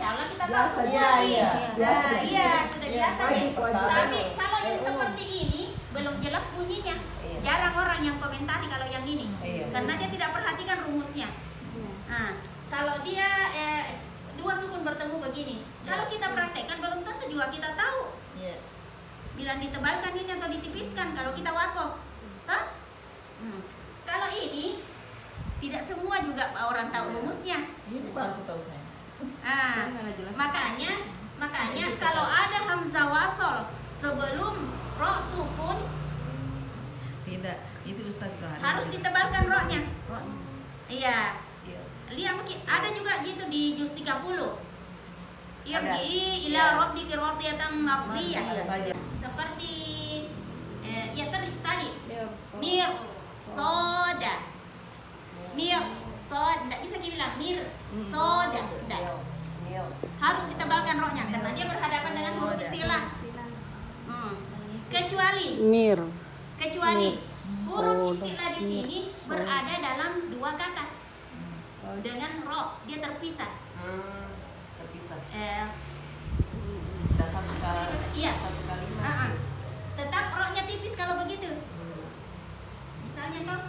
insya Allah kita tahu semua Iya, nih. iya. Nah, iya, sudah biasa nih. Pertama. Tapi kalau yang seperti ini belum jelas bunyinya. Iya. Jarang orang yang komentari kalau yang ini, Iya. karena dia tidak perhatikan rumusnya. Nah, kalau dia dua sukun bertemu begini, kalau kita praktekkan belum tentu juga kita tahu. Iya. Bila ditebalkan ini atau ditipiskan kalau kita wakof. Toh? Kalau ini tidak semua juga orang tahu rumusnya. Ini baru tahu saya. Ah, makanya kalau ada hamzah wasol sebelum ro sukun Tidak, itu Ustaz Tahari. harus ditebalkan ro-nya. Iya. Iya. Lihat mungkin ada juga gitu di juz 30. Irji'i ila Iya. rabbiki radiyatan mardiyah. Iya. Seperti ya tadi mir soda. Mir soda, tidak bisa dibilang mir soda. Tidak. Harus ditebalkan rohnya karena dia berhadapan dengan huruf istilah. Kecuali huruf istilah di sini berada dalam dua kata dengan roh, dia terpisah. Terpisah. Satu Iya. kalimat. Tetap rohnya tipis kalau begitu. Misalnya toh